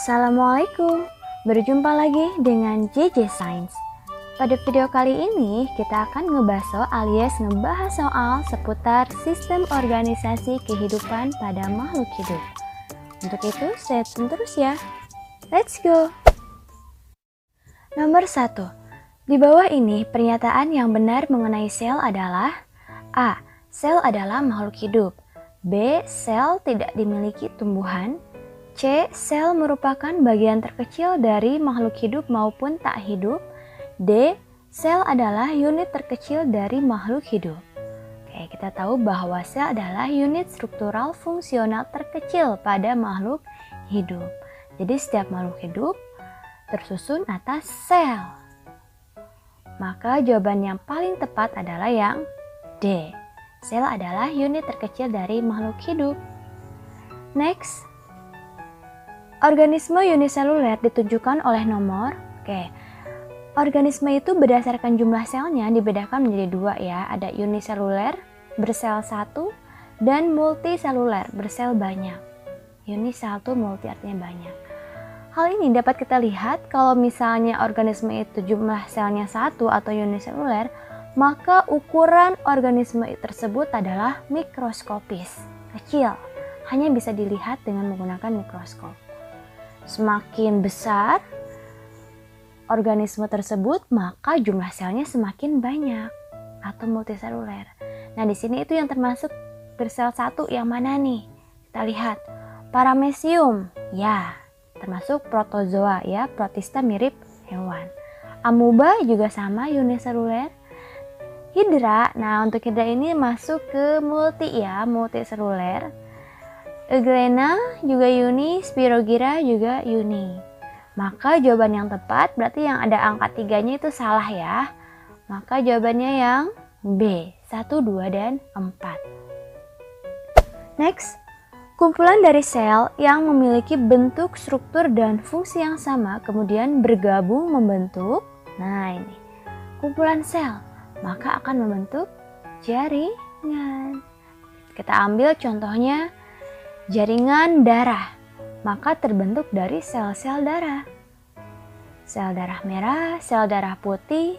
Assalamualaikum, berjumpa lagi dengan JJ Science. Pada video kali ini kita akan ngebahas soal seputar sistem organisasi kehidupan pada makhluk hidup. Untuk itu stay tune terus ya. Let's go! Nomor 1. Di bawah ini pernyataan yang benar mengenai sel adalah A. Sel adalah makhluk hidup. B. Sel tidak dimiliki tumbuhan. C. Sel merupakan bagian terkecil dari makhluk hidup maupun tak hidup. D. Sel adalah unit terkecil dari makhluk hidup. Oke, kita tahu bahwa sel adalah unit struktural fungsional terkecil pada makhluk hidup. Jadi setiap makhluk hidup tersusun atas sel. Maka jawaban yang paling tepat adalah yang D. Sel adalah unit terkecil dari makhluk hidup. Next. Organisme uniseluler ditunjukkan oleh nomor. Organisme itu berdasarkan jumlah selnya dibedakan menjadi dua ya. Ada uniseluler bersel satu dan multiseluler bersel banyak. Uni satu, multi artinya banyak. Hal ini dapat kita lihat kalau misalnya organisme itu jumlah selnya satu atau uniseluler, maka ukuran organisme tersebut adalah mikroskopis, kecil, hanya bisa dilihat dengan menggunakan mikroskop. Semakin besar organisme tersebut, maka jumlah selnya semakin banyak atau multiseluler. Nah, di sini itu yang termasuk bersel satu yang mana nih? Kita lihat. Paramecium, ya, termasuk protozoa ya, protista mirip hewan. Amuba juga sama uniseluler. Hidra, nah untuk hidra ini masuk ke multiseluler. Euglena juga uni, Spirogyra juga uni. Maka jawaban yang tepat berarti yang ada angka 3-nya itu salah ya. Maka jawabannya yang B, 1, 2, dan 4. Next, kumpulan dari sel yang memiliki bentuk, struktur, dan fungsi yang sama kemudian bergabung membentuk, nah ini, kumpulan sel, maka akan membentuk jaringan. Kita ambil contohnya jaringan darah, maka terbentuk dari sel-sel darah. Sel darah merah, sel darah putih,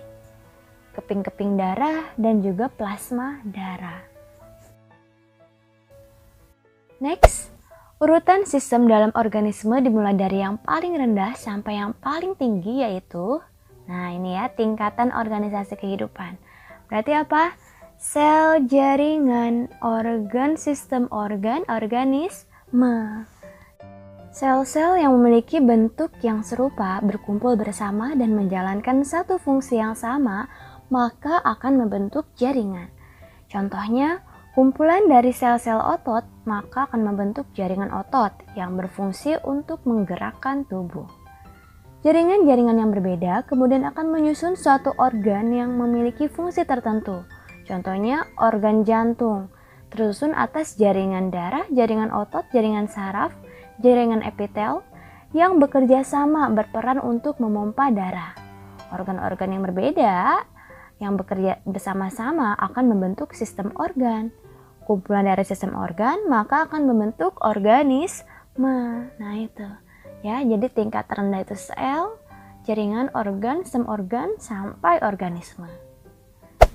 keping-keping darah, dan juga plasma darah. Next, urutan sistem dalam organisme dimulai dari yang paling rendah sampai yang paling tinggi yaitu, nah ini ya, tingkatan organisasi kehidupan. Berarti apa? Sel, jaringan, organ, sistem organ, organisme. Sel-sel yang memiliki bentuk yang serupa berkumpul bersama dan menjalankan satu fungsi yang sama, maka akan membentuk jaringan. Contohnya, kumpulan dari sel-sel otot, maka akan membentuk jaringan otot yang berfungsi untuk menggerakkan tubuh. Jaringan-jaringan yang berbeda kemudian akan menyusun suatu organ yang memiliki fungsi tertentu. Contohnya organ jantung, tersusun atas jaringan darah, jaringan otot, jaringan saraf, jaringan epitel yang bekerja sama berperan untuk memompa darah. Organ-organ yang berbeda yang bekerja bersama-sama akan membentuk sistem organ. Kumpulan dari sistem organ maka akan membentuk organisme. Nah itu ya, jadi tingkat terendah itu sel, jaringan, organ, sistem organ, sampai organisme.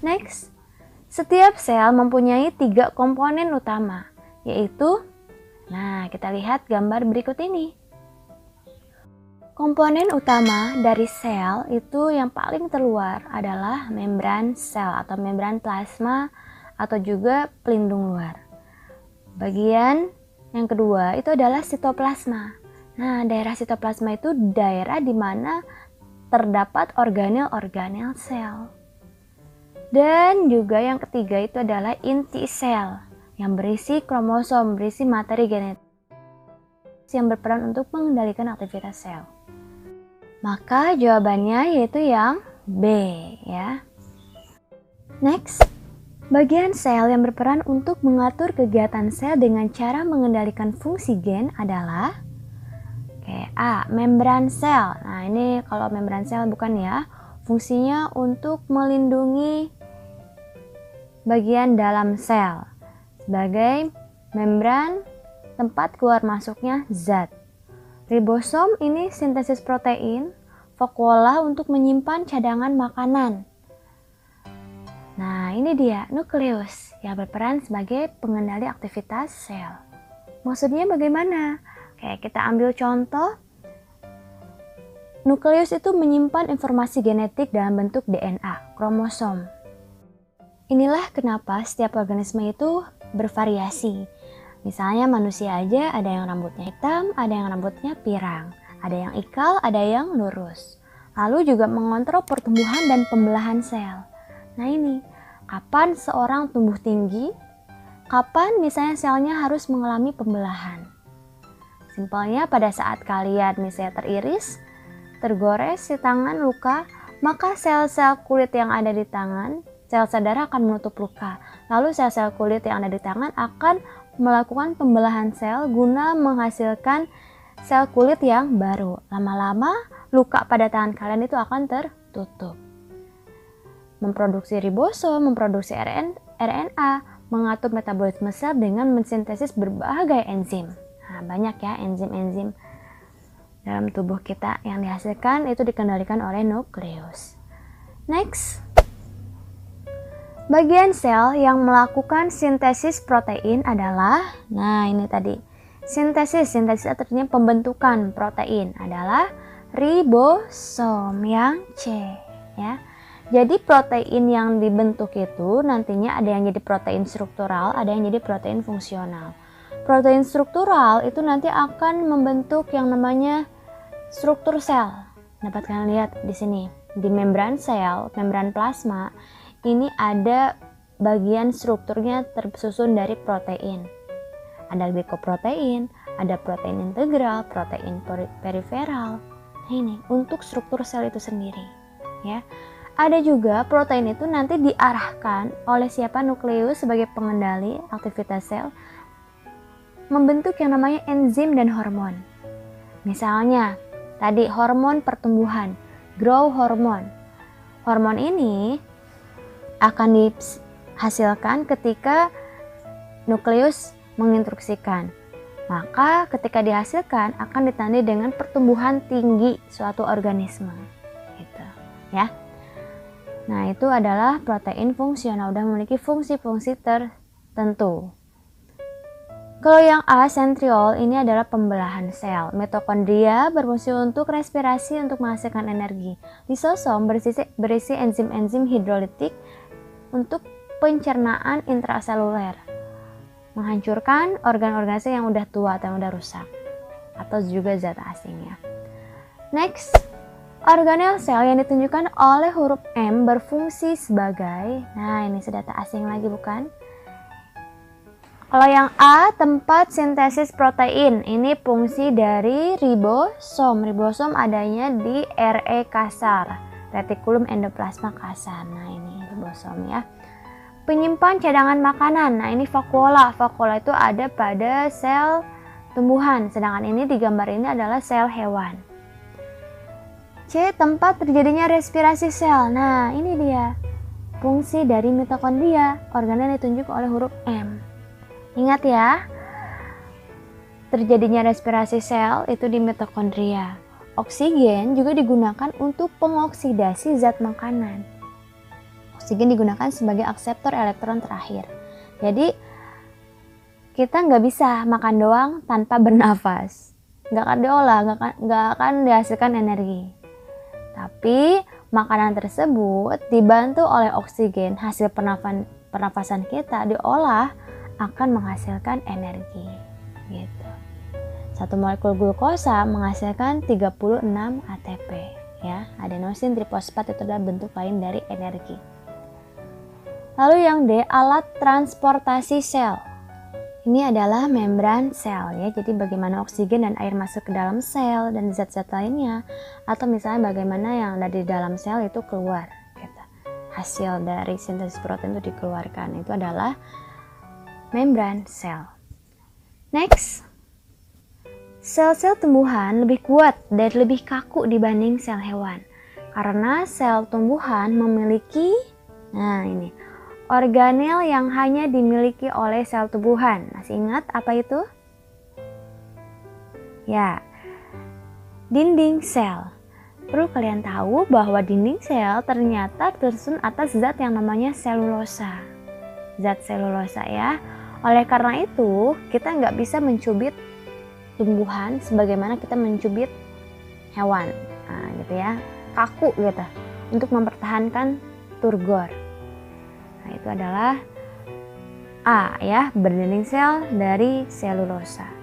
Next. Setiap sel mempunyai 3 komponen utama, yaitu, nah kita lihat gambar berikut ini. Komponen utama dari sel itu yang paling terluar adalah membran sel atau membran plasma atau juga pelindung luar. Bagian yang kedua itu adalah sitoplasma. Nah, daerah sitoplasma itu daerah di mana terdapat organel-organel sel. Dan juga yang ketiga itu adalah inti sel yang berisi kromosom, berisi materi genetik yang berperan untuk mengendalikan aktivitas sel. Maka jawabannya yaitu yang B ya. Next, bagian sel yang berperan untuk mengatur kegiatan sel dengan cara mengendalikan fungsi gen adalah A. Membran sel. Nah ini kalau membran sel bukan ya, fungsinya untuk melindungi bagian dalam sel sebagai membran tempat keluar masuknya zat. Ribosom ini sintesis protein, vakuola untuk menyimpan cadangan makanan. Nah, ini dia nukleus yang berperan sebagai pengendali aktivitas sel. Maksudnya bagaimana? Oke, kita ambil contoh. Nukleus itu menyimpan informasi genetik dalam bentuk DNA, kromosom. Inilah kenapa setiap organisme itu bervariasi. Misalnya manusia aja ada yang rambutnya hitam, ada yang rambutnya pirang, ada yang ikal, ada yang lurus. Lalu juga mengontrol pertumbuhan dan pembelahan sel. Nah ini, kapan seorang tumbuh tinggi, kapan misalnya selnya harus mengalami pembelahan. Simpelnya pada saat kalian misalnya teriris, tergores di tangan luka, maka sel-sel kulit yang ada di tangan, sel-sel darah akan menutup luka. Lalu sel-sel kulit yang ada di tangan akan melakukan pembelahan sel guna menghasilkan sel kulit yang baru. Lama-lama luka pada tangan kalian itu akan tertutup. Memproduksi ribosom, memproduksi RNA, mengatur metabolisme sel dengan mensintesis berbagai enzim. Nah, banyak ya enzim-enzim dalam tubuh kita yang dihasilkan itu dikendalikan oleh nukleus. Next, bagian sel yang melakukan sintesis protein adalah, nah ini tadi, sintesis artinya pembentukan protein adalah ribosom yang C ya. Jadi protein yang dibentuk itu nantinya ada yang jadi protein struktural, ada yang jadi protein fungsional. Protein struktural itu nanti akan membentuk yang namanya struktur sel. Dapat kalian lihat di sini, di membran sel, membran plasma, ini ada bagian strukturnya tersusun dari protein. Ada glikoprotein, ada protein integral, protein periferal. Nah ini untuk struktur sel itu sendiri, ya. Ada juga protein itu nanti diarahkan oleh siapa nukleus sebagai pengendali aktivitas sel membentuk yang namanya enzim dan hormon. Misalnya tadi hormon pertumbuhan, growth hormone. Hormon ini akan dihasilkan ketika nukleus menginstruksikan. Maka ketika dihasilkan akan ditandai dengan pertumbuhan tinggi suatu organisme. Gitu, ya. Nah, itu adalah protein fungsional, udah memiliki fungsi-fungsi tertentu. Kalau yang A, sentriol, ini adalah pembelahan sel. Mitokondria berfungsi untuk respirasi untuk menghasilkan energi. Lisosom berisi enzim-enzim hidrolitik untuk pencernaan intraseluler. Menghancurkan organ-organ sel yang udah tua atau yang udah rusak. Atau juga zat asingnya. Next, organel sel yang ditunjukkan oleh huruf M berfungsi sebagai, nah ini data asing lagi bukan? Kalau yang A, tempat sintesis protein, ini fungsi dari ribosom. Ribosom adanya di RE kasar, retikulum endoplasma kasar. Nah ini ribosom ya. Penyimpan cadangan makanan, nah ini vakuola. Vakuola itu ada pada sel tumbuhan, sedangkan ini di gambar ini adalah sel hewan. C, tempat terjadinya respirasi sel. Nah, ini dia. Fungsi dari mitokondria, organel ditunjuk oleh huruf M. Ingat ya, terjadinya respirasi sel itu di mitokondria. Oksigen juga digunakan untuk pengoksidasi zat makanan. Oksigen digunakan sebagai akseptor elektron terakhir. Jadi, kita nggak bisa makan doang tanpa bernafas. Nggak akan diolah, nggak akan dihasilkan energi. Tapi makanan tersebut dibantu oleh oksigen, hasil pernafasan kita diolah akan menghasilkan energi. Gitu. Satu molekul glukosa menghasilkan 36 ATP. Ya, adenosin trifosfat itu adalah bentuk lain dari energi. Lalu yang D, alat transportasi sel. Ini adalah membran sel ya, jadi bagaimana oksigen dan air masuk ke dalam sel dan zat-zat lainnya, atau misalnya bagaimana yang ada di dalam sel itu keluar, gitu. Hasil dari sintesis protein itu dikeluarkan, itu adalah membran sel. Next, sel-sel tumbuhan lebih kuat dan lebih kaku dibanding sel hewan, karena sel tumbuhan memiliki, nah ini, organel yang hanya dimiliki oleh sel tumbuhan. Masih ingat apa itu? Ya, Dinding sel. Perlu kalian tahu bahwa dinding sel ternyata tersusun atas zat yang namanya selulosa. Zat selulosa ya. Oleh karena itu, kita nggak bisa mencubit tumbuhan sebagaimana kita mencubit hewan. Nah, gitu ya. Kaku gitu. Untuk mempertahankan turgor. Nah, itu adalah A ya, berdinding sel dari selulosa.